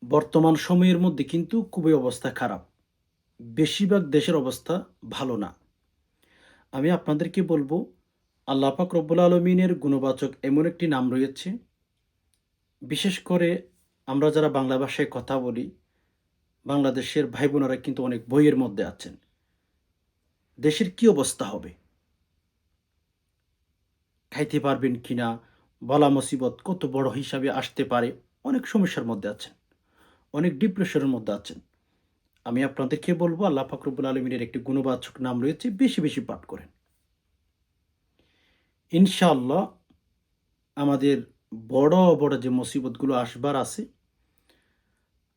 বর্তমান সময়ের মধ্যে কিন্তু খুবই অবস্থা খারাপ। বেশিরভাগ দেশের অবস্থা ভালো না। আমি আপনাদেরকে বলবো, আল্লাহ পাক রব্বুল আলমিনের গুণবাচক এমন একটি নাম রয়েছে, বিশেষ করে আমরা যারা বাংলা ভাষায় কথা বলি, বাংলাদেশের ভাই বোনেরা কিন্তু অনেক বইয়ের মধ্যে আছেন। দেশের কি অবস্থা হবে, খাইতে পারবেন কিনা, বলা মুসিবত কত বড় হিসাবে আসতে পারে, অনেক সমস্যার মধ্যে আছেন, অনেক ডিপ্রেশনের মধ্যে আছেন। আমি আপনাদেরকে বলবো, আল্লাহ পাক রব্বুল আলমিনের একটি গুণবাচক নাম রয়েছে, বেশি বেশি পাঠ করেন। ইনশাআল্লাহ আমাদের বড় বড় যে মুসিবতগুলো আসবার আছে,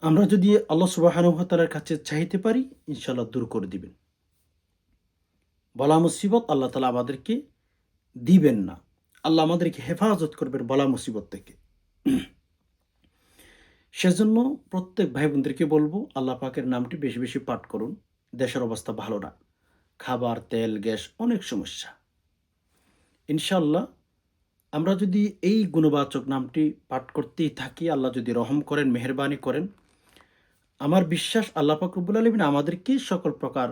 আমরা যদি আল্লাহ সুবহানাহু ওয়া তাআলার কাছে চাইতে পারি, ইনশাআল্লাহ দূর করে দিবেন। বলা মুসিবত আল্লাহ তাআলা আমাদেরকে দিবেন না। আল্লাহ আমাদেরকে হেফাজত করবেন বলা মুসিবত থেকে। সেজন্য প্রত্যেক ভাই বোনদেরকে বলবো, আল্লাহ পাকের নামটি বেশি বেশি পাঠ করুন। দেশের অবস্থা ভালো না, খাবার, তেল, গ্যাস অনেক সমস্যা। ইনশাআল্লাহ আমরা যদি এই গুণবাচক নামটি পাঠ করতেই থাকি, আল্লাহ যদি রহম করেন, মেহেরবানি করেন, আমার বিশ্বাস আল্লাহ পাক রব্বুল আলামিন আমাদেরকে সকল প্রকার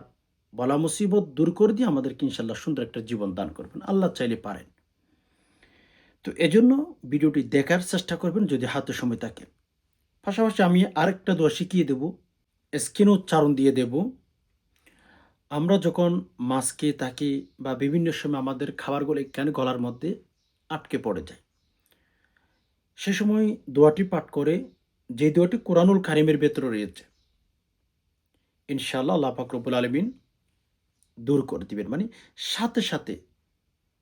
বলা মুসিবত দূর করে দিয়ে আমাদেরকে ইনশাআল্লাহ সুন্দর একটা জীবন দান করবেন। আল্লাহ চাইলে পারেন। তো এজন্য ভিডিওটি দেখার চেষ্টা করবেন যদি হাতে সময় থাকে। পাশাপাশি আমি আরেকটা দোয়া শিখিয়ে দেব, স্ক্রিনে উচ্চারণ দিয়ে দেব। আমরা যখন মাছ খেয়ে থাকি বা বিভিন্ন সময় আমাদের খাবারগুলো এখানে গলার মধ্যে আটকে পড়ে যায়, সে সময় দোয়াটি পাঠ করে, যে দোয়াটি কোরআনুল কারিমের ভেতরে রয়েছে, ইনশাআল্লাহ আল্লাহ পাক রব্বুল আলামিন দূর করে দিবেন। মানে সাথে সাথে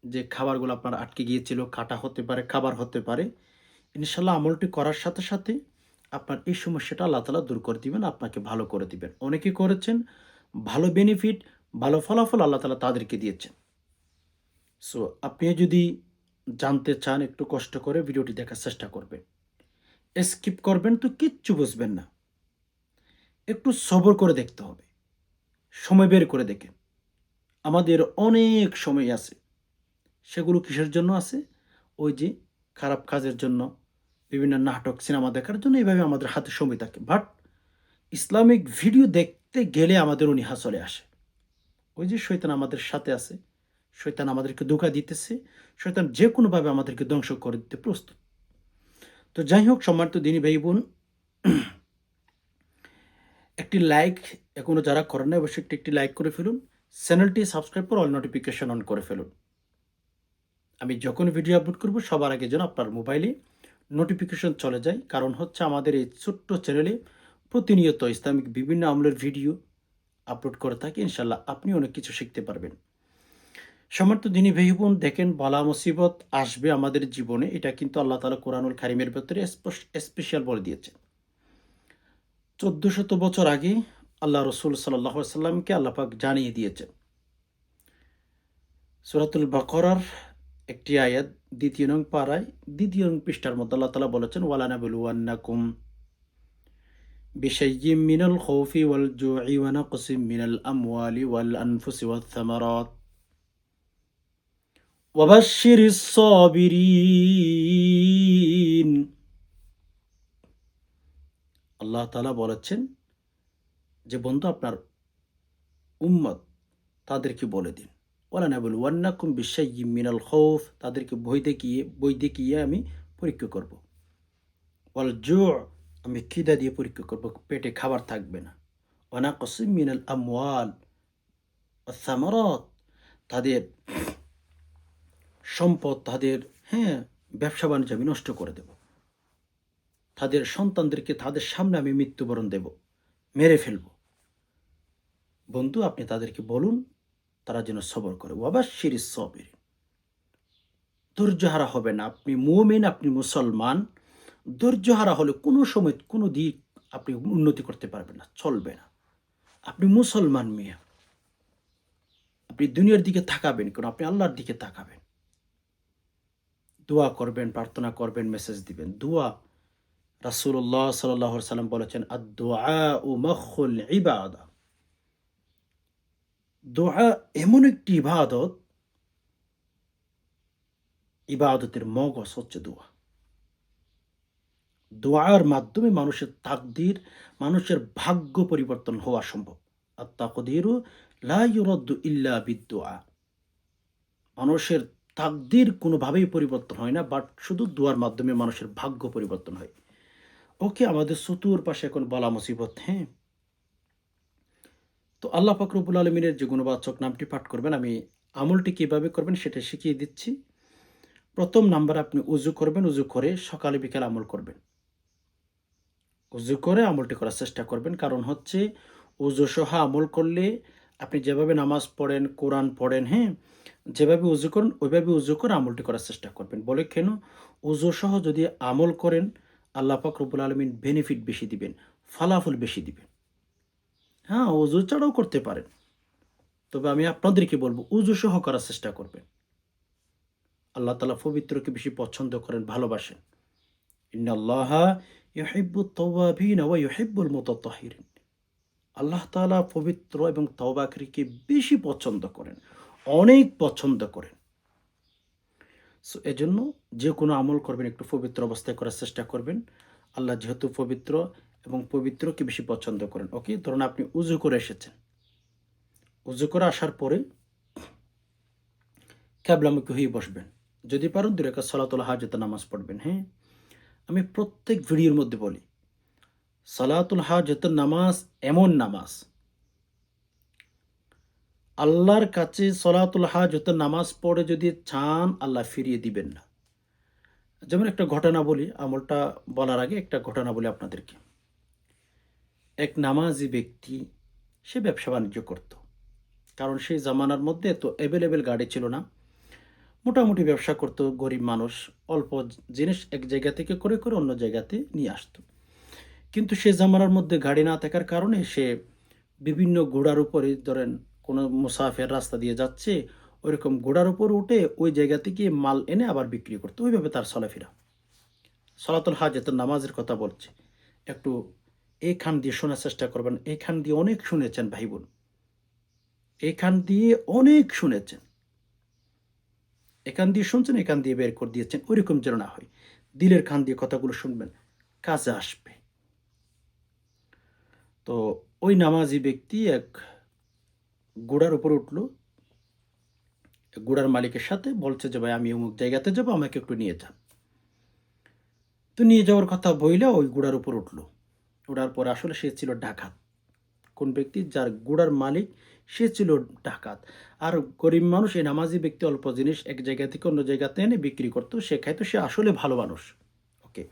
যে খাবারগুলো আপনার আটকে গিয়েছিল, কাটা হতে পারে, খাবার হতে পারে, ইনশাআল্লাহ আমলটি করার সাথে সাথে আপনার এই সমস্যাটা আল্লাহ তাআলা দূর করে দিবেন, আপনাকে ভালো করে দিবেন। অনেকে করেছেন, ভালো বেনিফিট, ভালো ফলাফল আল্লাহ তাআলা তাদেরকে দিয়েছেন। সো আপনিও যদি জানতে চান, একটু কষ্ট করে ভিডিওটি দেখার চেষ্টা করবেন। স্কিপ করবেন তো কিচ্ছু বুঝবেন না। একটু সবর করে দেখতে হবে। সময় বের করে দেখেন। আমাদের অনেক সময় আছে। সেগুলো কিসের জন্য আছে? ওই যে খারাপ কাজের জন্য, বিভিন্ন নাটক, সিনেমা দেখার জন্য এভাবে আমাদের হাতে সময় থাকে। বাট ইসলামিক ভিডিও দেখতে গেলে আমাদের অনীহা চলে আসে। ওই যে শয়তান আমাদের সাথে আছে। শয়তান আমাদেরকে ধোঁকা দিতেছে। শয়তান যেকোনোভাবে আমাদেরকে ধ্বংস করে দিতে প্রস্তুত। তো যাই হোক, সম্মানিত দিনী ভাই বোন, একটি লাইক এখনো যারা করেন নাই, অবশ্যই একটি লাইক করে ফেলুন। চ্যানেলটি সাবস্ক্রাইব করে অল নোটিফিকেশন অন করে ফেলুন। আমি যখন ভিডিও আপলোড করব সবার আগে যেন আপনার মোবাইলে নোটিফিকেশন চলে যায়। কারণ হচ্ছে আমাদের এই ছোট্ট চ্যানেলে প্রতিনিয়ত ইসলামিক বিভিন্ন আমলের ভিডিও আপলোড করে থাকি। ইনশাল্লাহ আপনি অনেক কিছু শিখতে পারবেন। সম্মানিত দিনী ভাই বোন, দেখেন, বালা মুসিবত আসবে আমাদের জীবনে, এটা কিন্তু আল্লাহ তাআলা কোরআনুল কারীমের ভেতরে স্পেশাল বলে দিয়েছেন। 1400 বছর আগে আল্লাহ রসুল সাল্লাল্লাহু আলাইহি সাল্লামকে আল্লাহ পাক জানিয়ে দিয়েছেন। সূরাতুল বাকারার একটি আয়াত, ২য় নং পারায় ২য় নং পৃষ্ঠার মধ্যে আল্লাহ তাআলা বলেছেন, ওয়ালানাবলুওয়ান্নাকুম বিশাইয়্যিম মিনাল খাউফি ওয়াল জু'i ওয়া নাকসিম মিনাল আমওয়ালি ওয়াল আনফুসি ওয়াথ থামারাত ওয়াবাশশিরিস সাবিরিন। আল্লাহ তাআলা বলেছেন যে, বন্ধু আপনার উম্মত তাদেরকে বলে দিন, ওয়ালানাবলুওয়ান্নাকুম বিশাইয়্যিম মিনাল খাউফ, তাদেরকে বই দেখিয়ে আমি পরীক্ষা করব। ওয়াল জু', আমি খিদা দিয়ে পরীক্ষা করব, পেটে খাবার থাকবে না। ওয়া নাকসিম মিনাল আমওয়াল ওয়াথ থামারাত, তাদের সম্পদ, তাদের ব্যবসা বাণিজ্য আমি নষ্ট করে দেব। তাদের সন্তানদেরকে তাদের সামনে আমি মৃত্যুবরণ দেব, মেরে ফেলব। বন্ধু আপনি তাদেরকে বলুন তারা যেন সবর করে। ওয়াবাশশিরিস সাবিরিন, ধৈর্যহারা হবে না। আপনি মুমিন, আপনি মুসলমান, ধৈর্যহারা হলে কোনো সময় কোনো দিক আপনি উন্নতি করতে পারবেন না, চলবে না। আপনি মুসলমান মিয়া, আপনি দুনিয়ার দিকে তাকাবেন কেন? আপনি আল্লাহর দিকে তাকাবেন। দোয়া করবেন, প্রার্থনা করবেন, মেসেজ দিবেন। দোয়া, রাসূলুল্লাহ সাল্লাল্লাহু আলাইহি সাল্লাম বলেছেন, আদ-দুআউ মাখুল ইবাদা। দোয়া এমন একটি ইবাদত, ইবাদতের মগজ হচ্ছে দোয়া। দোয়ার মাধ্যমে মানুষের তাকদীর, মানুষের ভাগ্য পরিবর্তন হওয়া সম্ভব। আত-তাকদীরু লা ইউরাদ্দু ইল্লা বিদ-দুআ। মানুষের তাকদীর কোনোভাবেই পরিবর্তন হয় না, বাট শুধু দোয়ার মাধ্যমে মানুষের ভাগ্য পরিবর্তন হয়। ওকে, আমাদের চতুর্পাশে এখন বালা মুসিবত, হ্যাঁ? তো আল্লাহ পাক রব্বুল আলামিনের যে গুণবাচক নামটি পাঠ করবেন, আমি আমলটি কিভাবে করবেন সেটা শিখিয়ে দিচ্ছি। ১ম নাম্বার, আপনি উযু করবেন, উযু করে সকালে বিকালে আমল করবেন। উযু করে আমলটি করার চেষ্টা করবেন। কারণ হচ্ছে উযু সহ আমল করলে আপনি যেভাবে নামাজ পড়েন, কোরআন পড়েন, হ্যাঁ? যেভাবে উযু করেন ওইভাবে উযু করে আমলটি করার চেষ্টা করবেন। বলে কেন? উযু সহ যদি আমল করেন, আল্লাহ পাক রব্বুল আলামিন বেনিফিট বেশি দিবেন, ফলাফল বেশি দিবেন। হ্যাঁ, উযু ছাড়াও করতে পারেন। তবে আমি আপনাদেরকে বলব উযু সহ করার চেষ্টা করবেন। আল্লাহ তাআলা পবিত্রকে বেশি পছন্দ করেন, ভালোবাসেন। ইন্নাল্লাহা ইউহিব্বুত তাওয়াবিন ওয়া ইউহিব্বুল মুতাত্তাহিরিন। আল্লাহ তাআলা পবিত্র এবং তওবাকারীকে বেশি পছন্দ করেন, অনেক পছন্দ করেন। সো এজন্য যেকোনো আমল করবেন একটু পবিত্র অবস্থায় করার চেষ্টা করবেন। আল্লাহ যেহেতু পবিত্র এবং পবিত্রকে বেশি পছন্দ করেন। ওকে? ধরুন আপনি উযু করে এসেছেন। উযু করে আসার পরে কিবলামুখী হয়ে বসবেন। যদি পারেন ২ রাকাত সালাতুল হাজতের নামাজ পড়বেন, হ্যাঁ? আমি প্রত্যেক ভিডিওর মধ্যে বলি, সালাতুল হাজতের নামাজ এমন নামাজ, আল্লাহর কাছে সলাতুল হাজতের নামাজ পড়ে যদি চান, আল্লাহ ফিরিয়ে দিবেন না। যেমন একটা ঘটনা বলি, আমলটা বলার আগে একটা ঘটনা বলি আপনাদেরকে। এক নামাজি ব্যক্তি, সে ব্যবসা-বাণিজ্য করত। কারণ সেই জামানার মধ্যে এত এভেইলেবল গাড়ি ছিল না। মোটামুটি ব্যবসা করত, গরিব মানুষ। অল্প জিনিস এক জায়গা থেকে করে, করে অন্য জায়গাতে নিয়ে আসত। কিন্তু সে জামানার মধ্যে গাড়ি না থাকার কারণে সে বিভিন্ন ঘোড়ার উপরে, ধরেন কোনো মুসাফির রাস্তা দিয়ে যাচ্ছে, ওইরকম ঘোড়ার উপর উঠে ওই জায়গা থেকে মাল এনে আবার বিক্রি করত। ওইভাবে তার চলাফেরা। সলাতুল হাজতের নামাজের কথা বলছি। একটু এইখান দিয়ে শোনার চেষ্টা করবেন। এইখান দিয়ে অনেক শুনেছেন ভাই বোন। এইখান দিয়ে অনেক শুনেছেন। এখান দিয়ে শুনছেন, এখান দিয়ে বের করে দিয়েছেন। ওইরকম যেন না হয়। দিলের কান দিয়ে কথাগুলো শুনবেন। কাজে আসবে। তো ওই নামাজি ব্যক্তি এক ঘোড়ার উপর উঠল। ঘোড়ার মালিকের সাথে বলছে যে, "ভাই আমি অমুক জায়গাতে যাবো, আমাকে একটু নিয়ে যান।" তো নিয়ে যাওয়ার কথা বইলা ওই ঘোড়ার উপর উঠল। ওঠার পরে আসলে সে ছিল ডাকাত। কোন ব্যক্তি? যার ঘোড়ার মালিক সে ছিল ডাকাত। আর গরিব মানুষ, এই নামাজি ব্যক্তি অল্প জিনিস এক জায়গা থেকে অন্য জায়গাতে এনে বিক্রি করত। সে খাইত, সে আসলে ভালো মানুষ। ওকে।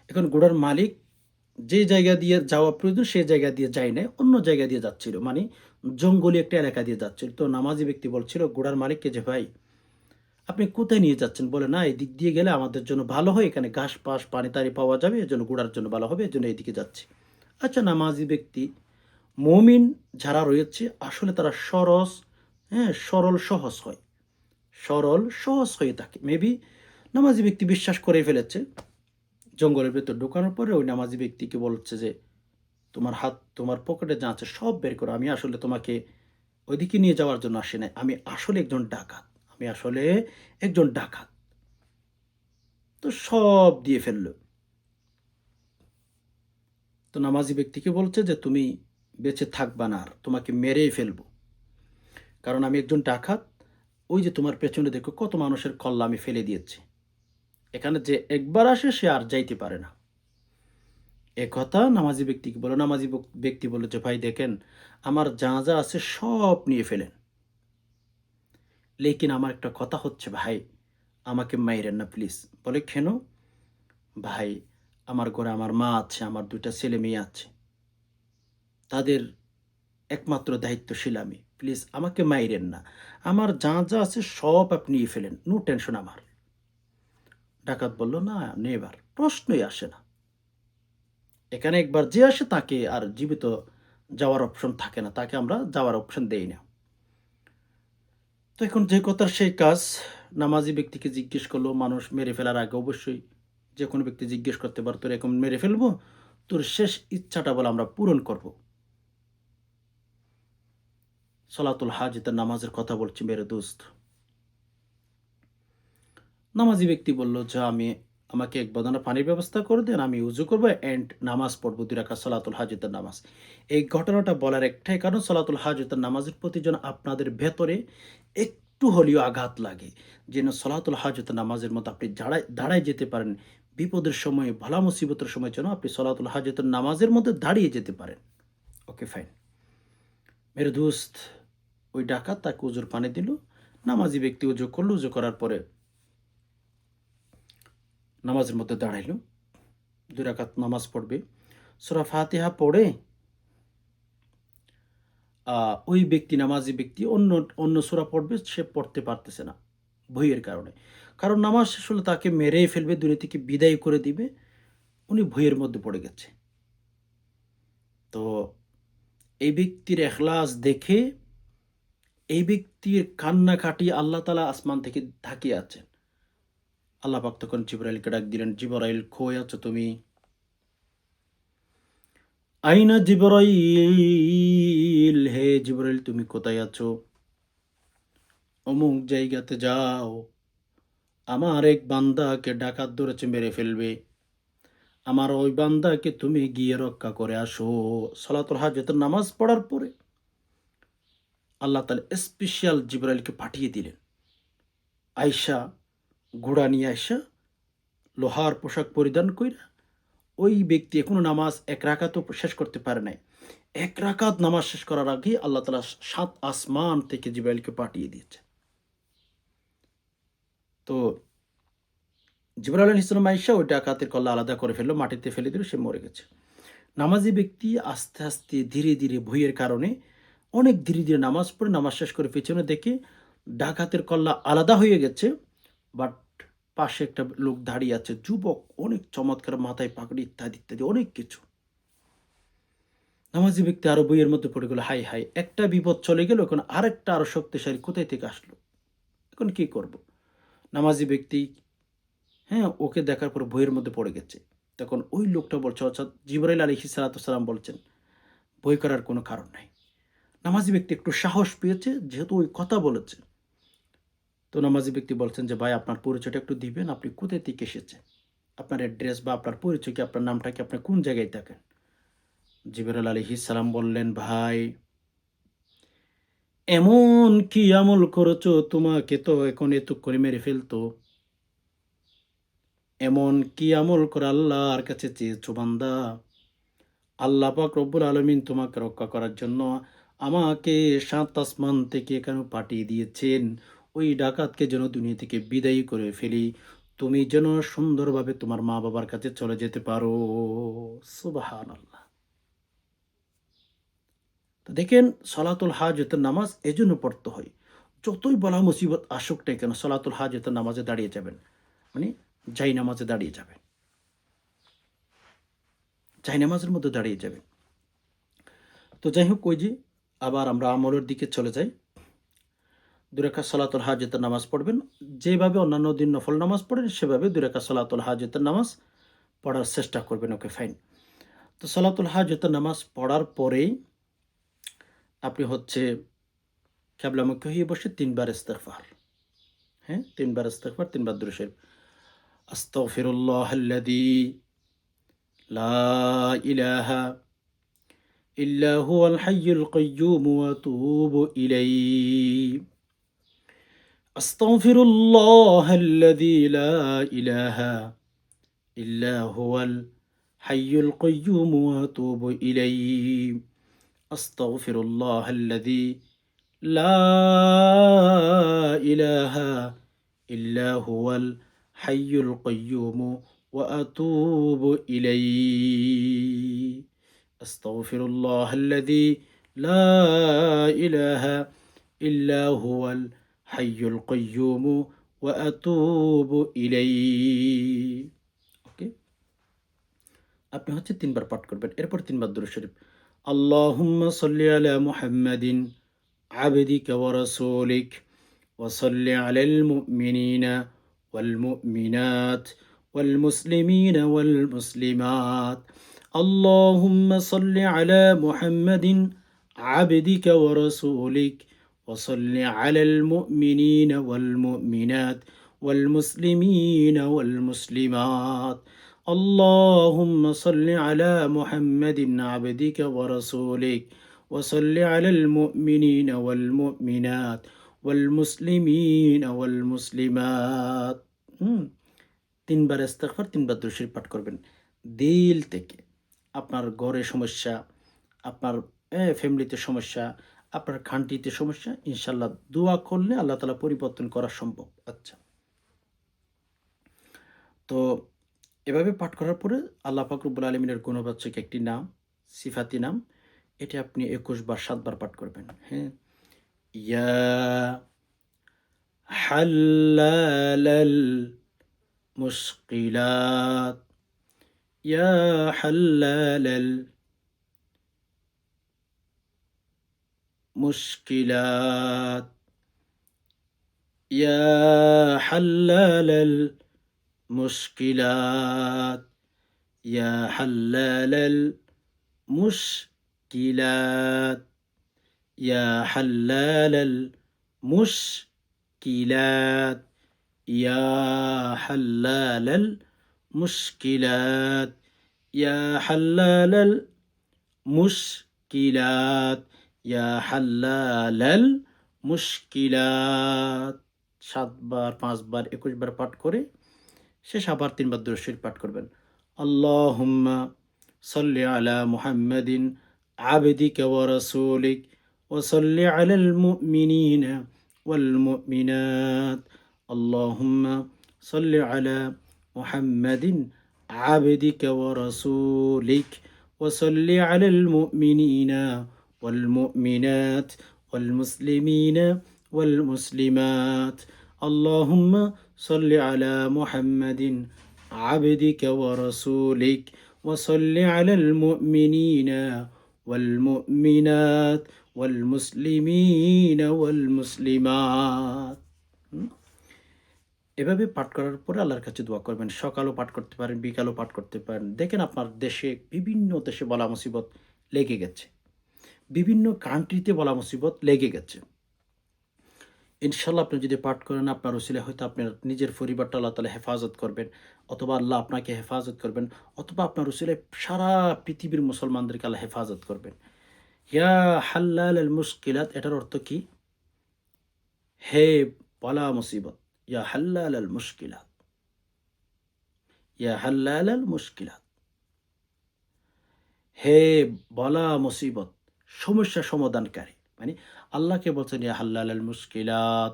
এখন ঘোড়ার মালিক যে জায়গা দিয়ে যাওয়া প্রয়োজন সে জায়গা দিয়ে যায় নাই, অন্য জায়গা দিয়ে যাচ্ছিল। মানে জঙ্গলি একটা এলাকা দিয়ে যাচ্ছিল। তো নামাজি ব্যক্তি বলছিল ঘোড়ার মালিককে যে, "ভাই আপনি কোথায় নিয়ে যাচ্ছেন?" বলে, "না, এদিক দিয়ে গেলে আমাদের জন্য ভালো হয়। এখানে ঘাস-পাস, পানি-টানি পাওয়া যাবে। এজন্য ঘোড়ার জন্য ভালো হবে। এজন্য এদিকে যাচ্ছি।" আচ্ছা, নামাজি ব্যক্তি, মুমিন যারা রয়েছে আসলে তারা হ্যাঁ, সরল সহজ হয়। সরল সহজ হয়ে থাকে। মেবি নামাজি ব্যক্তি বিশ্বাস করে ফেলেছে। জঙ্গলের ভেতর ঢোকানোর পরে ওই নামাজি ব্যক্তিকে বলছে যে, "তোমার হাত, তোমার পকেটে যা আছে সব বের করো। আমি আসলে তোমাকে ওইদিকে নিয়ে যাওয়ার জন্য আসি নাই। আমি আসলে একজন ডাকাত। আমি আসলে একজন ডাকাত।" তো সব দিয়ে ফেলল। তো নামাজি ব্যক্তিকে বলছে যে, "তুমি বেঁচে থাকবা না আর। তোমাকে মেরেই ফেলব। কারণ আমি একজন ডাকাত। ওই যে তোমার পেছনে দেখো কত মানুষের কল্লা আমি ফেলে দিয়েছি। এখানে যে একবার আসে সে আর যাইতে পারে না।" একথা নামাজি ব্যক্তিকে বলে। নামাজি ব্যক্তি বলল যে, "ভাই দেখেন, আমার যা, যা আছে সব নিয়ে ফেলেন। লেকিন আমার একটা কথা হচ্ছে ভাই, আমাকে মাইরেন না প্লিজ।" বলে, "কেন?" "ভাই, আমার ঘরে আমার মা আছে, আমার ২ টা ছেলে-মেয়ে আছে। তাদের একমাত্র দায়িত্বশীল আমি। প্লিজ আমাকে মাইরেন না। আমার যা, যা আছে সব আপনি নিয়ে ফেলেন। নো টেনশন আমার।" ডাকাত বলল, "না, নেভার। প্রশ্নই আসে না। এখানে একবার যে আসে তাকে আর জীবিত যাওয়ার অপশন থাকে না। তাকে আমরা যাওয়ার অপশন দেই না।" তো এখন যে কথার সেই কাজ। নামাজি ব্যক্তিকে জিজ্ঞেস করলো, মানুষ মেরে ফেলার আগে অবশ্যই যেকোনো ব্যক্তি জিজ্ঞেস করতে পারে, "তোর এরকম মেরে ফেলবো? তোর শেষ ইচ্ছাটা বল, আমরা পূরণ করব।" সলাতুল হাজতের নামাজের কথা বলছি মেরে দোস্ত। নামাজি ব্যক্তি বলল যে, "আমি আমাকে এক বদনা পানির ব্যবস্থা করে দেন, আমি উজু করবো অ্যান্ড নামাজ পড়বো 2 রাকাত সলাতুল হাজতের নামাজ। এই ঘটনাটা বলার একটাই কারণ সলাতুল হাজতের নামাজের প্রতি যেন আপনাদের ভেতরে একটু হলেও আঘাত লাগে। যেন সলাতুল হাজতের নামাজের মতো আপনি দাঁড়ায় যেতে পারেন। বিপদের সময়ে, বালা মুসিবতের সময় যেন আপনি সলাতুল হাজতের নামাজের মধ্যে দাঁড়িয়ে যেতে পারেন। Okay fine. মেরে দোস্ত, ওই ডাকাত তাকে উজুর পানি দিল। নামাজি ব্যক্তি উজু করল। উজু করার পরে নামাজের মধ্যে দাঁড়াইল। 2 রাকাত নামাজ পড়বে। সূরা ফাতিহা পড়ে ওই ব্যক্তি, নামাজি ব্যক্তি অন্য সূরা পড়বে, সে পড়তে পারতেছে না ভয়ের কারণে। কারণ নামাজ শেষ হলে তাকে মেরেই ফেলবে, দুনিয়া থেকে বিদায় করে দিবে। উনি ভয়ের মধ্যে পড়ে গেছে। তো এই ব্যক্তির ইখলাস দেখে এই ব্যক্তির কান্নাকাটি আল্লাহ তাআলা আসমান থেকে তাকিয়ে আছেন। আল্লাহ পাক তখন জিবরাইলকে ডাক দিলেন, জিবরাইল কই আছো তুমি? আইনা জিবরাইল, হে জিবরাইল তুমি কোথায় আছো? অমুক জায়গাতে যাও, আমার এক বান্দাকে ডাকাত ধরেছে, মেরে ফেলবে। আমার ওই বান্দাকে তুমি গিয়ে রক্ষা করে আসো। সলাতুল হাজতের নামাজ পড়ার পরে আল্লাহ তাআলা স্পেশাল জিবরাইলকে পাঠিয়ে দিলেন। আয়েশা ঘোড়া নিয়ে আইসা লোহার পোশাক পরিধান কইরা, ওই ব্যক্তি এখনো নামাজ 1 রাকাতও শেষ করতে পারে নাই। 1 রাকাত নামাজ শেষ করার আগেই আল্লাহ তাআলা 7 আসমান থেকে জিবরাইলকে পাঠিয়ে দিয়েছে। তো জিবরাইল আলাইহিস সালাম আইসা ওই ডাকাতের কল্লা আলাদা করে ফেলল, মাটিতে ফেলে দিল, সে মরে গেছে। নামাজি ব্যক্তি আস্তে, আস্তে ধীরে, ধীরে ভয়ের কারণে অনেক ধীরে, ধীরে নামাজ পড়ে নামাজ শেষ করে পেছনে দেখে ডাকাতের কল্লা আলাদা হয়ে গেছে। বাট পাশে একটা লোক দাঁড়িয়ে আছে, যুবক, অনেক চমৎকার, মাথায় পাগড়ি ইত্যাদি, ইত্যাদি অনেক কিছু। নামাজি ব্যক্তি আরো বইয়ের মধ্যে পড়ে গেল, হায়, হায়! একটা বিপদ চলে গেল, এখন আরেকটা আরো শক্তিশালী কোথায় থেকে আসলো? এখন কি করব? নামাজি ব্যক্তি, হ্যাঁ, ওকে দেখার পর বইয়ের মধ্যে পড়ে গেছে। তখন ওই লোকটা বলছে, অর্থাৎ জিবরাইল আলাইহিস সালাম বলছেন, ভয় করার কোনো কারণ নাই। নামাজি ব্যক্তি একটু সাহস পেয়েছে যেহেতু ওই কথা বলেছে। তো নামাজি ব্যক্তি বলছেন যে, ভাই আপনার পরিচয়টা একটু দিবেন, আপনি কোথায় থেকে এসেছেন? আপনার অ্যাড্রেস বা আপনার পরিচয় কি, আপনার নামটা কি, আপনি কোন জায়গায় থাকেন? জিবরাইল আলাইহিস সালাম বললেন, ভাই এমন কি আমল করেছো, তোমাকে তো এখন এতক্ষণে মেরে ফেলতো। এমন কি আমল করে আল্লাহর কাছে চেয়েছো বান্দা? আল্লাহ পাক রব্বুল আলামিন তোমাকে রক্ষা করার জন্য আমাকে 7 আসমান থেকে এখানে পাঠিয়ে দিয়েছেন। ওই ডাকাতকে যেন দুনিয়া থেকে বিদায় করে ফেলি। তুমি যেন সুন্দরভাবে তোমার মা-বাবার কাছে চলে যেতে পারো। সুবহানাল্লাহ। তো দেখেন, সলাতুল হাজতের নামাজ এজন্য পড়তে হয়। যতই বলা মুসিবত আসুক না কেন, সলাতুল হাজতের নামাজে দাঁড়িয়ে যাবেন। মানে জায়নামাজে দাঁড়িয়ে যাবেন। জায়নামাজের মধ্যে দাঁড়িয়ে যাবেন। তো যাই হোক, ওই যে আবার আমরা আমলের দিকে চলে যাই। 2 রাকাত সলাতুল হাজতের নামাজ পড়বেন। যেভাবে অন্যান্য দিন নফল নামাজ পড়েন সেভাবে 2 রাকাত সলাতুল হাজতের নামাজ পড়ার চেষ্টা করবেন। Okay fine. তো সলাতুল হাজতের নামাজ পড়ার পরেই আপনি হচ্ছে কিবলামুখী হয়ে বসে 3 বার ইস্তিগফার। হ্যাঁ? 3 বার ইস্তিগফার, 3 বার দুরূদ শরীফ। আস্তাগফিরুল্লাহাল্লাযী লা ইলাহা ইল্লা হুয়াল হাইয়ুল কাইয়্যুম ওয়া আতুবু ইলাইহি। আস্তাগফিরুল্লাহাল্লাযী লা ইলাহা ইল্লা হুয়াল হাইয়ুল কাইয়্যুম ওয়া আতুবু ইলাইহি। আস্তাগফিরুল্লাহাল্লাযী লা ইলাহা ইল্লা হুয়াল হাইয়ুল কাইয়্যুম ওয়া আতুবু ইলাইহি। আস্তাগফিরুল্লাহাল্লাযী লা ইলাহা ইল্লা হুয়াল হাইয়ুল কাইয়্যুম ওয়া আতুবু ইলাইহি। ওকে? আপনি হচ্ছে 3 বার পাঠ করবেন। এরপর 3 বার দুরূদ শরীফ। আল্লাহুম্মা সাল্লি আলা মুহাম্মাদিন আবদিকা ওয়া রাসূলিক ওয়া সাল্লি আলাল মুমিনিনা ওয়াল মুমিনাত ওয়াল মুসলিমিনা ওয়াল মুসলিমাত। আল্লাহুম্মা সাল্লি আলা মুহাম্মাদিন আবদিকা ওয়া রাসূলিক ওয়া সাল্লি আলাল মুমিনিনা ওয়াল মুমিনাত والمسلمين والمسلمات. اللهم صل على محمد عبدك ورسولك وصل على المؤمنين والمؤمنات والمسلمين والمسلمات. তিনবার ইস্তেগফার, তিনবার দুরূদ শরীফ পাঠ করবেন দিল থেকে। আপনার ঘরে সমস্যা, আপনার ফ্যামিলিতে সমস্যা, আপনার খানটিতে সমস্যা, ইনশাআল্লাহ দোয়া করলে আল্লাহ তাআলা পরিবর্তন করা সম্ভব। আচ্ছা। তো এভাবে পাঠ করার পরে আল্লাহ পাক রব্বুল আলামিনের গুণবাচক একটি নাম, সিফাতি নাম, এটা আপনি ২১ বার ৭ বার পাঠ করবেন। হ্যাঁ? ইয়া হাল্লালাল মুশকিলাত, ইয়া হাল্লালাল মুশকিলাত, ইয়া হাল্লালাল মুশকিলাত, ইয়া হাল্লালাল মুশকিলাত, ইয়া হাল্লালাল মুশকিলাত, ইয়া হাল্লালাল মুশকিলাত, ইয়া হাল্লালাল মুশকিলাত, ইয়া হাল্লালাল মুশকিলাত। ৭ বার, ৫ বার, ২১ বার পাঠ করে শেষ আবার ৩ বার দুরূদ শরীফ পাঠ করবেন। আল্লাহুম্মা সাল্লি আলা মুহাম্মাদিন আবদিকা ওয়া রাসূলিক ওয়া সাল্লি আলাল মুমিনিনা ওয়াল মুমিনাত। আল্লাহুম্মা সাল্লি আলা মুহাম্মাদিন আবদিকা ওয়া রাসূলিক ওয়া সাল্লি আলাল মুমিনিনা ওয়াল মুমিনাত ওয়াল মুসলিমিনা ওয়াল মুসলিমাত। আল্লাহুম্মা সাল্লি আলা মুহাম্মাদিন আবদিকা ওয়া রাসূলিক ওয়া সাল্লি আলাল মুমিনিনা ওয়াল মুমিনাত ওয়াল মুসলিমিনা ওয়াল মুসলিমাত। এভাবে পাঠ করার পরে আল্লাহর কাছে দোয়া করবেন। সকালেও পাঠ করতে পারেন, বিকালেও পাঠ করতে পারেন। দেখেন আপনার দেশে, বিভিন্ন দেশে বালা মুসিবত লেগে গেছে। বিভিন্ন কান্ট্রিতে বালা মুসিবত লেগে গেছে। ইনশাআল্লাহ আপনি যদি পাঠ করেন, আপনার ওসিলায় হয়তো আপনার নিজের পরিবারটা আল্লাহ তাআলা হেফাজত করবেন, অথবা আল্লাহ আপনাকে হেফাজত করবেন, অথবা আপনার ওসিলায় সারা পৃথিবীর মুসলমানদেরকে আল্লাহ হেফাজত করবেন। ইয়া হাল্লালাল মুশকিলাত, এটার অর্থ কি? হে বালা মুসিবত, ইয়া হাল্লালাল মুশকিলাত, ইয়া হাল্লালাল মুশকিলাত, হে বালা মুসিবত, সমস্যা সমাধানকারী। মানে আল্লাহকে বলছেন ইয়া হাল্লালাল মুশকিলাত,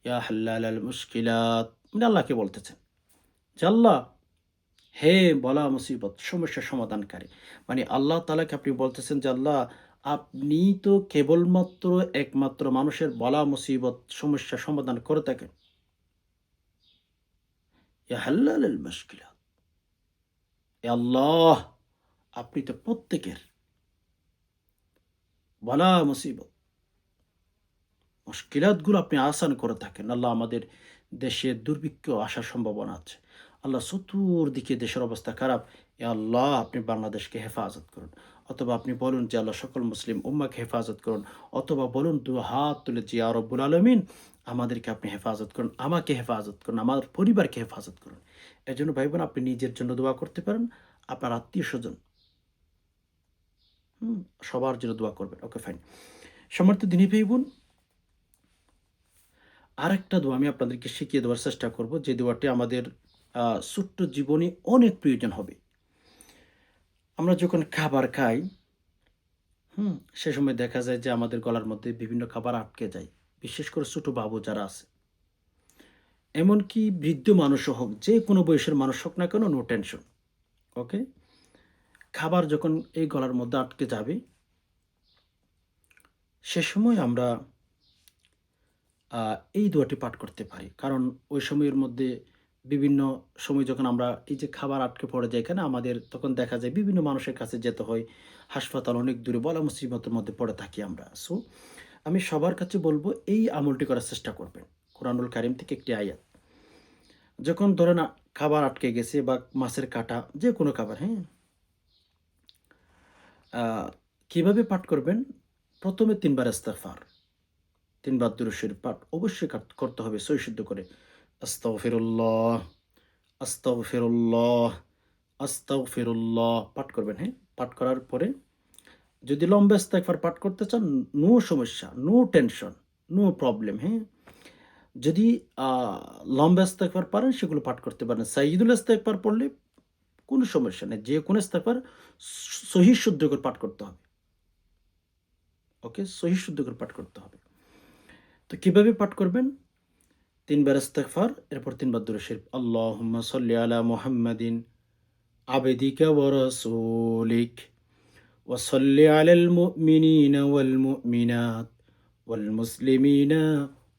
ইয়া হাল্লালাল মুশকিলাত। মানে আল্লাহকে বলতেছেন যে আল্লাহ, হে বালা মুসিবত, সমস্যা সমাধানকারী। মানে আল্লাহ তাআলাকে আপনি বলতেছেন যে আল্লাহ, আপনি তো কেবলমাত্র একমাত্র মানুষের বালা মুসিবত সমস্যা সমাধান করে থাকেন। ইয়া হাল্লালাল মুশকিলাত, এ আল্লাহ, আপনি তো প্রত্যেকের বালা মুসিবত, মুশকিলাতগুলো আপনি আসান করে থাকেন। আল্লাহ, আমাদের দেশে দুর্ভিক্ষ আসার সম্ভাবনা আছে। আল্লাহ, চতুর্দিকে দেশের অবস্থা খারাপ। এ আল্লাহ, আপনি বাংলাদেশকে হেফাজত করুন। অথবা আপনি বলুন যে আল্লাহ, সকল মুসলিম উম্মাকে হেফাজত করুন। অথবা বলুন ২ হাত তুলে যে ইয়া রব্বুল আলামিন, আমাদেরকে আপনি হেফাজত করুন, আমাকে হেফাজত করুন, আমার পরিবারকে হেফাজত করুন। এজন্য ভাই বোন, আপনি নিজের জন্য দোয়া করতে পারেন, আপনার আত্মীয়স্বজন, সবার জন্য দোয়া করবেন। ওকে, ফাইন। সম্মানিত দিনী ভাই বোন, আরেকটা দোয়া আমি আপনাদেরকে শিখিয়ে দেওয়ার চেষ্টা করব, যে দোয়াটি আমাদের ছোট্ট জীবনে অনেক প্রয়োজন হবে। আমরা যখন খাবার খাই, সে সময় দেখা যায় যে আমাদের গলার মধ্যে বিভিন্ন খাবার আটকে যায়। বিশেষ করে ছোট বাবু যারা আছে, এমনকি বৃদ্ধ মানুষও হোক, যে কোনো বয়সের মানুষ হোক না কেন, নো টেনশন। ওকে, খাবার যখন এই গলার মধ্যে আটকে যাবে, সে সময় আমরা এই দোয়াটি পাঠ করতে পারি। কারণ ওই সময়ের মধ্যে, বিভিন্ন সময় যখন আমরা এই যে খাবার আটকে পড়ে যায় এখানে, আমাদের তখন দেখা যায় বিভিন্ন মানুষের কাছে যেতে হয়। হাসপাতাল অনেক দূরে, বলা মুসিবতের মধ্যে পড়ে থাকি আমরা। সো আমি সবার কাছে বলব, এই আমলটি করার চেষ্টা করবেন। কোরআনুল কারীম থেকে একটি আয়াত। যখন ধরেন খাবার আটকে গেছে, বা মাছের কাঁটা, যে কোনো খাবার, কিভাবে পাঠ করবেন? প্রথমে ৩ বার ইস্তেগফার, ৩ বার দুরূদ শরীফ পাঠ অবশ্যই করতে হবে সহিশুদ্ধ করে। আস্তাগফিরুল্লাহ, আস্তাগফিরুল্লাহ, আস্তাগফিরুল্লাহ পাঠ করবেন, হ্যাঁ? পাঠ করার পরে যদি লম্বা ইস্তেগফার পাঠ করতে চান, নো সমস্যা, নো টেনশন, নো প্রবলেম, হ্যাঁ? যদি আ লম্বা ইস্তেগফার পারেন সেগুলো পাঠ করতে পারেন। সাইয়্যিদুল ইস্তেগফার পড়লে কোনো সমস্যা নেই। যেকোনো ইস্তেগফার সহিহ শুদ্ধ করে পাঠ করতে হবে। ওকে? সহিহ শুদ্ধ করে পাঠ করতে হবে। তো কিভাবে পাঠ করবেন? ৩ বার ইস্তেগফার, এরপর ৩ বার দুরূদ শরীফ। আল্লাহুম্মা সাল্লি আলা মুহাম্মাদিন আবদিকা ওয়া রাসূলিক ওয়া সাল্লি আলাল মুমিনিনা ওয়াল মুমিনাত ওয়াল মুসলিমিনা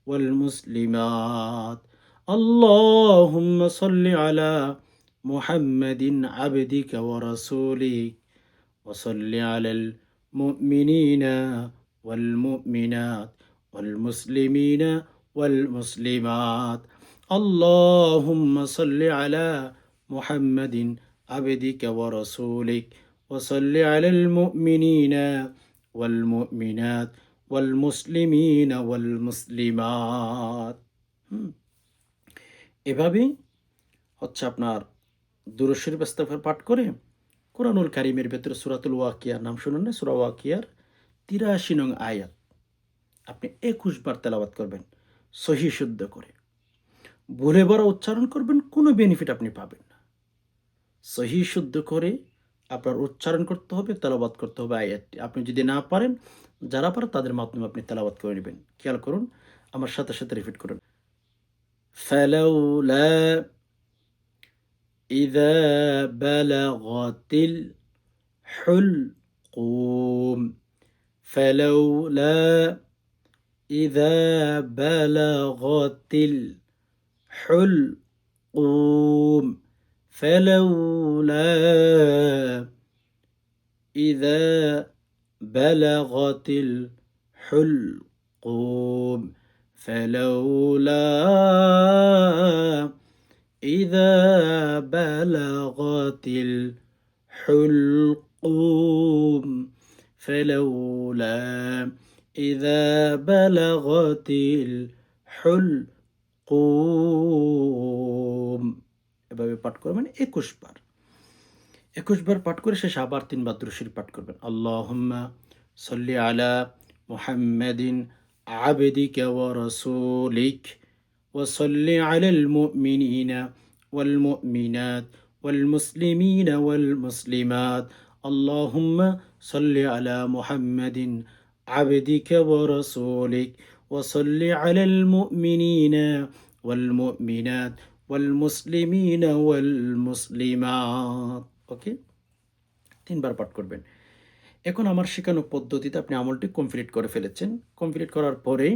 ওয়াল মুসলিমাত। আল্লাহুম্মা সাল্লি আলা মুহাম্মাদিন আবদিকা ওয়া রাসূলিক ওয়া সাল্লি আলাল মুমিনিনা ওয়াল মুমিনাত ওয়াল মুসলিমিনা ওয়াল মুসলিমাত। আল্লাহুম্মা সাল্লি আলা মুহাম্মাদিন আবদিকা ওয়া রাসূলিক ওয়া সাল্লি আলাল মুমিনিনা ওয়াল মুমিনাত ওয়াল মুসলিমিনা ওয়াল মুসলিমাত। হুম? এভাবেই হচ্ছে আপনার দুরূদ শরীফ ইস্তেগফার পাঠ করে কোরআনুল কারীমের ভেতরে সূরাতুল ওয়াকিয়া নাম শুনেন না? সূরা ওয়াকিয়ার ৮৩ নং আয়াত আপনি ২১ বার তেলাওয়াত করবেন সহিহ শুদ্ধ করে। ভুলে ভরা উচ্চারণ করবেন, কোনো বেনিফিট আপনি পাবেন না। সহিহ শুদ্ধ করে আপনার উচ্চারণ করতে হবে, তেলাওয়াত করতে হবে আয়াতটি। আপনি যদি না পারেন, যারা পারে তাদের মাধ্যমে আপনি তেলাওয়াত করে নিবেন। খেয়াল করুন, আমার সাথে, সাথে রিপিট করুন। ফালাউলা ইযা বালাগাতিল হুলকুম ফালাউলা ইযা বালাগাতিল হুলকুম ফালাউলা إذا بلغت الحلقوم فلولا إذا بلغت الحلقوم فلولا إذا بلغت الحلقوم এভাবে পাঠ করবেন ২১ বার। ২১ বার পাঠ করে শেষে আবার ৩ বার দুরূদ শরীফ পাঠ করবেন। আল্লাহুম্মা সাল্লি আলা মুহাম্মাদিন আবদিকা ওয়া রাসূলিক ওয়া সাল্লি আলাল মুমিনিনা ওয়াল মুমিনাত ওয়াল মুসলিমিনা ওয়াল মুসলিমাত। আল্লাহুম্মা সাল্লি আলা মুহাম্মাদিন আবদিকা ওয়া রাসূলিক ওয়া সাল্লি আলাল মুমিনিনা ওয়াল মুমিনাত ওয়াল মুসলিমিনা ওয়াল মুসলিমাত। ওকে? ৩ বার পাঠ করবেন। এখন আমার শেখানো পদ্ধতিতে আপনি আমলটি কমপ্লিট করে ফেলেছেন। কমপ্লিট করার পরে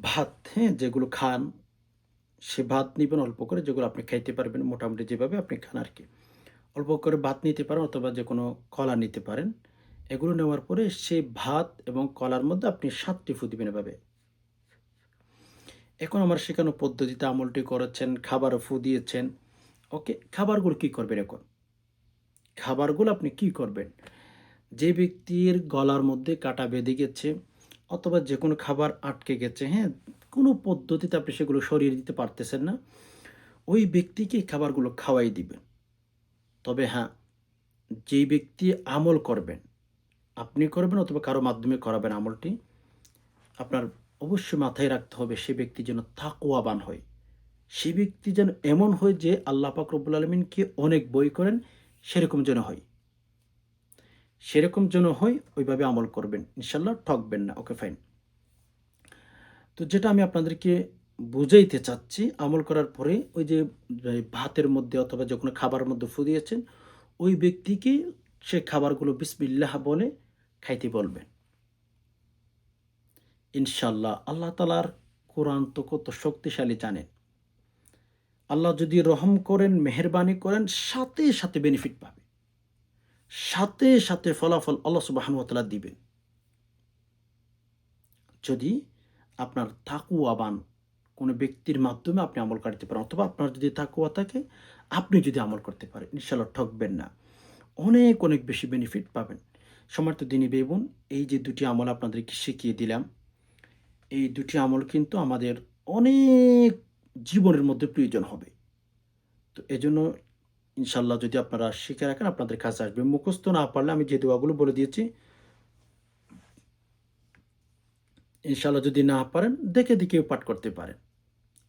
ভাত, হ্যাঁ? যেগুলো খান, সে ভাত নিবেন অল্প করে, যেগুলো আপনি খাইতে পারবেন মোটামুটি যেভাবে আপনি খান আরকি। অল্প করে ভাত নিতে পারেন অথবা যেকোনো কলা নিতে পারেন। এগুলো নেওয়ার পরে সেই ভাত এবং কলার মধ্যে আপনি ৭ টি ফু দিবেন এভাবে। এখন আমার শেখানো পদ্ধতিতে আমলটি করেছেন, খাবারও ফু দিয়েছেন। ওকে? খাবারগুলো কি করবেন এখন? খাবারগুলো আপনি কি করবেন? যে ব্যক্তির গলার মধ্যে কাঁটা বেঁধে গেছে অথবা যেকোনো খাবার আটকে গেছে, হ্যাঁ? কোনো পদ্ধতিতে আপনি সেগুলো সরিয়ে দিতে পারতেছেন না, ওই ব্যক্তিকে এই খাবারগুলো খাওয়াই দিবেন। তবে হ্যাঁ, যেই ব্যক্তি আমল করবেন, আপনি করবেন অথবা কারো মাধ্যমে করাবেন আমলটি, আপনার অবশ্যই মাথায় রাখতে হবে সে ব্যক্তি যেন তাকওয়াবান হয়। সে ব্যক্তি যেন এমন হয় যে আল্লাহ পাক রব্বুল আলামিনকে অনেক ভয় করেন, সেরকম যেন হয়। সেরকম যেন হয় ওইভাবে আমল করবেন। ইনশাআল্লাহ ঠকবেন না। Okay fine. তো যেটা আমি আপনাদেরকে বুঝাইতে চাচ্ছি, আমল করার পরে ওই যে ভাতের মধ্যে অথবা যেকোনো খাবারের মধ্যে ফু দিয়েছেন, ওই ব্যক্তিকে সে খাবারগুলো বিসমিল্লাহ বলে খাইতে বলবেন। ইনশাআল্লাহ আল্লাহ তাআলার কোরআন তো কত শক্তিশালী জানেন। আল্লাহ যদি রহম করেন, মেহেরবানি করেন, সাথে, সাথে বেনিফিট পাবে। সাথে, সাথে ফলাফল আল্লাহ সুবহানাহু ওয়া তাআলা দিবেন। যদি আপনার তাকওয়াবান কোনো ব্যক্তির মাধ্যমে আপনি আমল করতে পারেন অথবা আপনার যদি তাকওয়া থাকে, আপনি যদি আমল করতে পারেন, ইনশাআল্লাহ ঠকবেন না। অনেক, অনেক বেশি বেনিফিট পাবেন। সম্মানিত দিনী ভাই বোন, এই যে ২ টি আমল আপনাদেরকে শিখিয়ে দিলাম, এই ২ টি আমল কিন্তু আমাদের অনেক জীবনের মধ্যে প্রয়োজন হবে। তো এজন্য ইনশাআল্লাহ যদি আপনারা শিখে রাখেন আপনাদের কাজে আসবে। মুখস্থ না পারলে আমি যে দোয়াগুলো বলে দিয়েছি, ইনশাআল্লাহ যদি না পারেন দেখে দেখেও পাঠ করতে পারেন।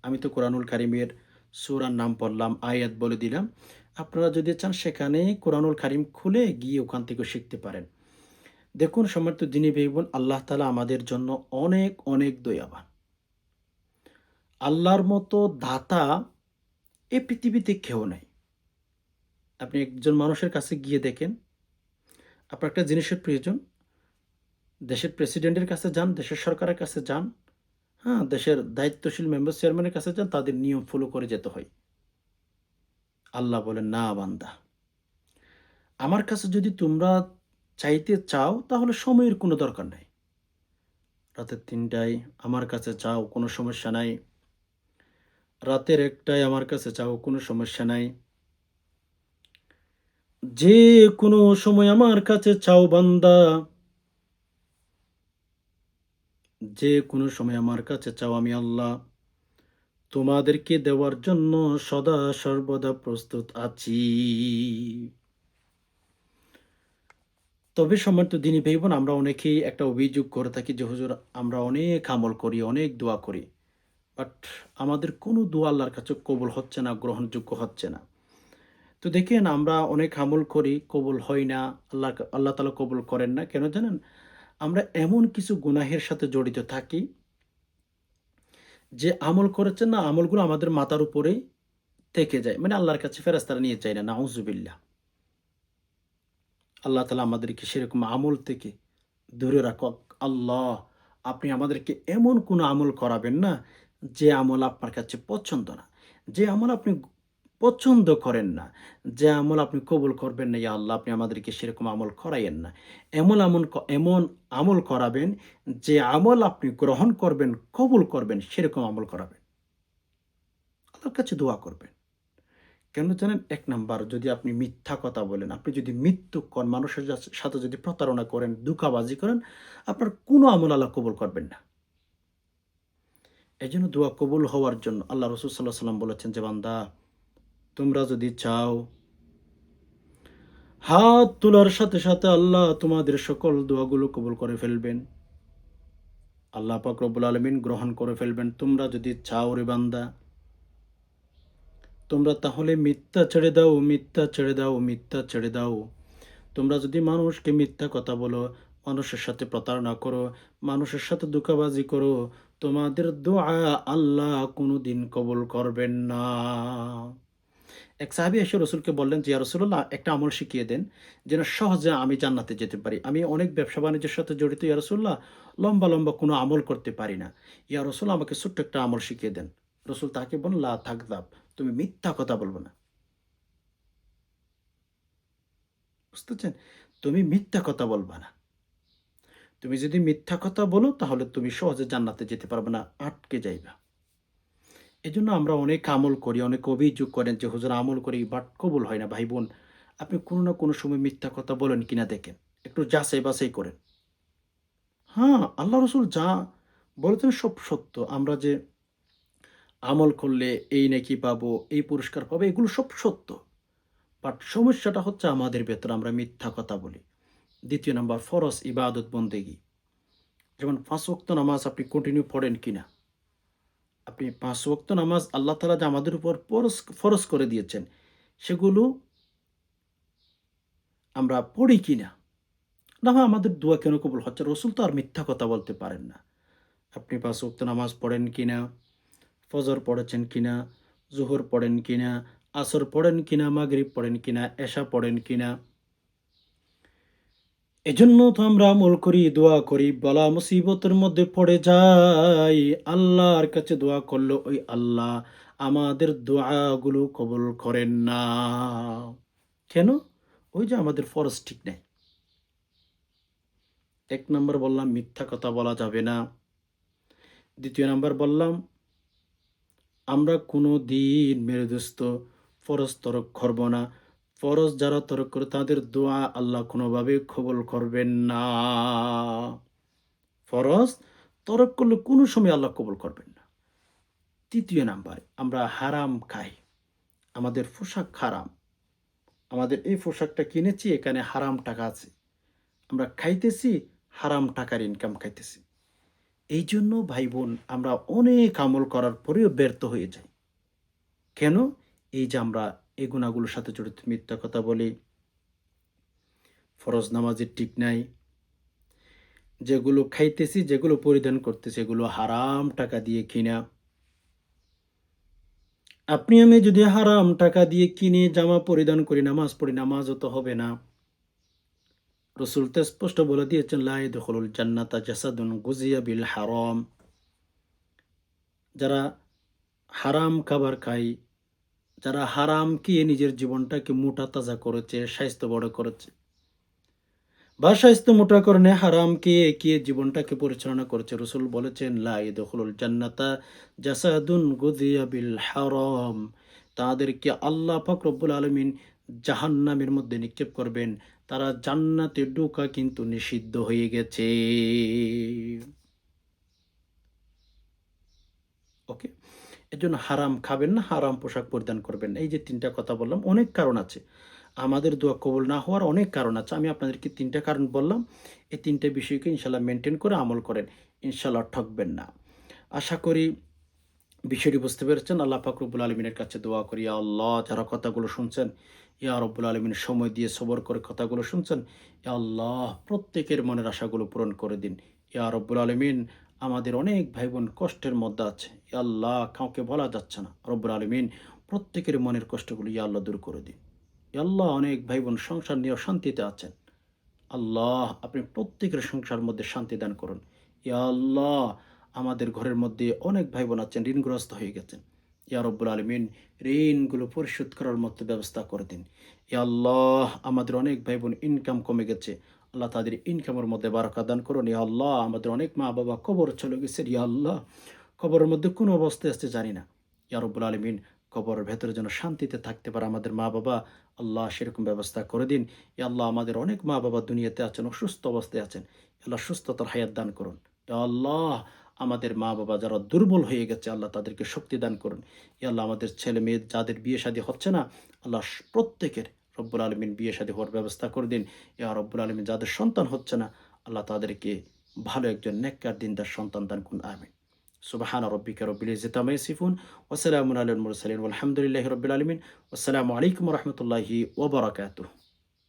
আমি তো কোরআনুল কারিমের সূরার নাম পড়লাম, আয়াত বলে দিলাম। আপনারা যদি চান সেখানে কোরআনুল কারিম খুলে গিয়ে ওখান থেকেও শিখতে পারেন। দেখুন সম্মানিত দিনী ভাই বোন, আল্লাহ তাআলা আমাদের জন্য অনেক, অনেক দয়াবান। আল্লাহর মতো দাতা এ পৃথিবীতে কেউ নাই। আপনি একজন মানুষের কাছে গিয়ে দেখেন, আপনার একটা জিনিসের প্রয়োজন, দেশের প্রেসিডেন্টের কাছে যান, দেশের সরকারের কাছে যান, হ্যাঁ? দেশের দায়িত্বশীল মেম্বার চেয়ারম্যানের কাছে যান, তাদের নিয়ম ফলো করে যেতে হয়। আল্লাহ বলেন, "না বান্দা, আমার কাছে যদি তোমরা চাইতে চাও তাহলে সময়ের কোনো দরকার নাই। রাতের ৩টায় আমার কাছে চাও, কোনো সমস্যা নাই। রাতের ১টায় আমার কাছে চাও, কোনো সমস্যা নাই। যে কোনো সময় আমার কাছে চাও বান্দা, যে কোনো সময় আমার কাছে চাও, আমি আল্লাহ তোমাদেরকে দেওয়ার জন্য সদা সর্বদা প্রস্তুত আছি।" তবে সম্মানিত দিনী ভাই বোন, আমরা অনেকেই একটা অভিযোগ করে থাকি যে, "হুজুর, আমরা অনেক আমল করি, অনেক দোয়া করি। বাট আমাদের কোনো দোয়া আল্লাহর কাছে কবুল হচ্ছে না, গ্রহণযোগ্য হচ্ছে না।" তো দেখেন আমরা অনেক আমল করি, কবুল হয় না। আল্লাহ তাআলা কবুল করেন না। কেন জানেন? আমরা এমন কিছু গুনাহের সাথে জড়িত থাকি, যে আমল করেছেন না, আমলগুলো আমাদের মাথার উপরেই থেকে যায়। মানে আল্লাহর কাছে ফেরেশতারা নিয়ে যায় না। নাউজুবিল্লাহ। আল্লাহ তাআলা আমাদেরকে সেরকম আমল থেকে দূরে রাখুক। আল্লাহ, আপনি আমাদেরকে এমন কোনো আমল করাবেন না, যে আমল আপনার কাছে পছন্দ না। যে আমল আপনি পছন্দ করেন না। যে আমল আপনি কবুল করবেন না, ইয়া আল্লাহ আপনি আমাদেরকে সেরকম আমল করাইয়েন না। এমন আমল করাবেন, যে আমল আপনি গ্রহণ করবেন, কবুল করবেন, সেরকম আমল করাবেন। আল্লাহর কাছে দোয়া করবেন। কেন জানেন? ১ নাম্বার, যদি আপনি মিথ্যা কথা বলেন, আপনি যদি মিথ্যুক মানুষের সাথে যদি প্রতারণা করেন, ধোঁকাবাজি করেন, আপনার কোনো আমল আল্লাহ কবুল করবেন না। এজন্য দোয়া কবুল হওয়ার জন্য আল্লাহ রাসূল সাল্লাল্লাহু আলাইহি ওয়াসাল্লাম বলেছেন যে, "বান্দা, তোমরা যদি চাও, হাত তোলার সাথে, সাথে আল্লাহ তোমাদের সকল দোয়াগুলো কবুল করে ফেলবেন। আল্লাহ পাক রব্বুল আলামিন গ্রহণ করে ফেলবেন। তোমরা যদি চাও রে বান্দা, তোমরা তাহলে মিথ্যা ছেড়ে দাও, মিথ্যা ছেড়ে দাও, মিথ্যা ছেড়ে দাও। তোমরা যদি মানুষকে মিথ্যা কথা বলো, মানুষের সাথে প্রতারণা করো, মানুষের সাথে ধোঁকাবাজি করো, তোমাদের দোয়া আল্লাহ কোনদিন কবুল করবেন না।" এক সাহাবী এসে রাসূলকে বললেন যে, "ইয়া রাসূলুল্লাহ, একটা আমল শিখিয়ে দেন, যেন সহজে আমি জান্নাতে যেতে পারি। আমি অনেক ব্যবসা-বাণিজ্যের সাথে জড়িত ইয়া রাসূলুল্লাহ, লম্বা, লম্বা কোনো আমল করতে পারি না। ইয়া রাসূল, আমাকে ছোট্ট একটা আমল শিখিয়ে দেন।" রাসূল তাকে বললেন, "লা তাকযাব, তুমি মিথ্যা কথা বলবে না।" বুঝতেছেন? তুমি মিথ্যা কথা বলবা না। তুমি যদি মিথ্যা কথা বলো তাহলে তুমি সহজে জান্নাতে যেতে পারবে না, আটকে যাইবা। এজন্য আমরা অনেক আমল করি, অনেকে অভিযোগ করেন যে, "হুজুর, আমল করি বাট কবুল হয় না।" ভাই বোন, আপনি কোনো না কোনো সময় মিথ্যা কথা বলেন কিনা দেখেন। একটু যাচাই বাছাই করেন। হ্যাঁ, আল্লাহ রাসূল যা বলেছেন সব সত্য। আমরা যে আমল করলে এই নেকি পাবো, এই পুরস্কার পাবো, এগুলো সব সত্য। বাট সমস্যাটা হচ্ছে আমাদের ভেতরে আমরা মিথ্যা কথা বলি। ২য় নাম্বার, ফরজ ইবাদত বন্দেগি। যেমন ৫ ওয়াক্ত নামাজ আপনি কন্টিনিউ পড়েন কিনা? আপনি ৫ ওয়াক্ত নামাজ আল্লাহ তাআলা যে আমাদের উপর ফরজ করে দিয়েছেন, সেগুলো আমরা পড়ি কিনা? না হয় আমাদের দোয়া কেন কবুল হচ্ছে? রাসূল তো আর মিথ্যা কথা বলতে পারেন না। আপনি ৫ ওয়াক্ত নামাজ পড়েন কিনা? ফজর পড়েছেন কিনা? জোহর পড়েন কিনা? আসর পড়েন কিনা? মাগরিব পড়েন কিনা? এশা পড়েন কিনা? এজন্য তো আমরা আমল করি, দোয়া করি, বালা মুসিবতের মধ্যে পড়ে যাই। আল্লাহর কাছে দোয়া করলে ওই আল্লাহ আমাদের দোয়াগুলো কবুল করেন না। কেন? ওই যে আমাদের ফরজ ঠিক নাই। ১ নাম্বার বললাম মিথ্যা কথা বলা যাবে না। ২য় নাম্বার বললাম, আমরা কোনদিন মেরুদস্ত ফরজ তরক করব না। ফরজ যারা তরক করে তাদের দোয়া আল্লাহ কোনোভাবেই কবুল করবেন না। ফরজ তরক করলে কোনো সময় আল্লাহ কবুল করবেন না। তৃতীয় নাম্বারে আমরা হারাম খাই। আমাদের পোশাক হারাম। আমাদের এই পোশাকটা কিনেছি, এখানে হারাম টাকা আছে। আমরা খাইতেছি, হারাম টাকার ইনকাম খাইতেছি। এইজন্য ভাই-বোন আমরা অনেক আমল করার পরেও ব্যর্থ হয়ে যাই। কেন? এই যে আমরা এই গুনাহগুলোর সাথে জড়িত, মিথ্যা কথা বলি, ফরজ নামাজের ঠিক নাই, যেগুলো খাইতেছি, যেগুলো পরিধান করতেছি, এগুলো হারাম টাকা দিয়ে কিনা। আপনি আমি যদি হারাম টাকা দিয়ে কিনে জামা পরিধান করি, নামাজ পড়ি, নামাজও তো হবে না। রাসূল তো স্পষ্ট বলে দিয়েছেন, লা ইয়াদখুলুল জান্নাতা জাসাদুন গুযিয়া বিল হারাম। যারা হারাম খাবার খায়, যারা হারাম খেয়ে নিজের জীবনটাকে মোটা তাজা করেছে, স্বাস্থ্য বড় করেছে, বা স্বাস্থ্য মোটা করণে হারাম খেয়ে জীবনটাকে পরিচালনা করেছে, রাসূল বলেছেন, লা ইয়াদখুলুল জান্নাতা জাসাদুন গুযিয়া বিল হারাম। তাদেরকে আল্লাহ পাক রব্বুল আলামিন জাহান্নামের মধ্যে নিক্ষেপ করবেন। তারা জান্নাতে ঢোকা কিন্তু নিষিদ্ধ হয়ে গেছে। ওকে? এজন্য হারাম খাবেন না, হারাম পোশাক পরিধান করবেন না। এই যে ৩ টা কথা বললাম, অনেক কারণ আছে। আমাদের দোয়া কবুল না হওয়ার অনেক কারণ আছে। আমি আপনাদেরকে ৩ টা কারণ বললাম। এই ৩ টা বিষয়কে ইনশাআল্লাহ মেইনটেইন করে আমল করেন। ইনশাআল্লাহ ঠকবেন না। আশা করি বিষয়টি বুঝতে পেরেছেন। আল্লাহ পাক রব্বুল আলামিনের কাছে দোয়া করি, ইয়া আল্লাহ, যারা কথাগুলো শুনছেন, ইয়া রব্বুল আলামিন, সময় দিয়ে সবর করে কথাগুলো শুনছেন, ইয়া আল্লাহ, প্রত্যেকের মনের আশাগুলো পূরণ করে দিন। ইয়া রব্বুল আলামিন, আমাদের অনেক ভাই-বোন কষ্টের মধ্যে আছে। ইয়া আল্লাহ, কাউকে বলা যাচ্ছে না। রব্বুল আলামিন, প্রত্যেকের মনের কষ্টগুলো ইয়া আল্লাহ দূর করে দিন। ইয়া আল্লাহ, অনেক ভাই-বোন সংসার নিয়ে অশান্তিতে আছেন। আল্লাহ, আপনি প্রত্যেকের সংসারের মধ্যে শান্তি দান করুন। ইয়া আল্লাহ, আমাদের ঘরের মধ্যে অনেক ভাই-বোন আছেন, ঋণগ্রস্ত হয়ে গেছেন। ইয়া রব্বুল আলামিন, ঋণগুলো পরিশোধ করার মতো ব্যবস্থা করে দিন। ইয়া আল্লাহ, আমাদের অনেক ভাই-বোন ইনকাম কমে গেছে। আল্লাহ, তাদের ইনকামের মধ্যে বারাকা দান করুন। ইয়া আল্লাহ, আমাদের অনেক মা-বাবা কবরে চলে গেছে। ইয়া আল্লাহ, কবরের মধ্যে কোন অবস্থায় আছে জানি না। ইয়া রব্বুল আলামিন, কবরের ভেতরে যেন শান্তিতে থাকতে পারে আমাদের মা-বাবা। আল্লাহ, সেরকম ব্যবস্থা করে দিন। ইয়া আল্লাহ, আমাদের অনেক মা-বাবা দুনিয়াতে আছেন, অসুস্থ অবস্থায় আছেন। আল্লাহ, সুস্থতার হায়াত দান করুন। ইয়া আল্লাহ, আমাদের মা-বাবা যারা দুর্বল হয়ে গেছে, আল্লাহ তাদেরকে শক্তি দান করুন। ইয়া আল্লাহ, আমাদের ছেলে-মেয়ে যাদের বিয়ে-শাদী হচ্ছে না, আল্লাহ প্রত্যেকের রব্বুল আলামিন বিয়ে-শাদী হওয়ার ব্যবস্থা করে দিন। ইয়া রব্বুল আলামিন, যাদের সন্তান হচ্ছে না, আল্লাহ তাদেরকে ভালো একজন নেককার দিনদার সন্তান দান করুন। আমিন। সুবহান রাব্বিকা রব্বিল ইজ্জাতি আম্মা ইয়াসিফুন ওয়া সালামুন আলাল মুরসালিন ওয়ালহামদুলিল্লাহি রাব্বিল আলামিন। আসসালামু আলাইকুম ওয়া রাহমাতুল্লাহি ওয়া বারাকাতুহু।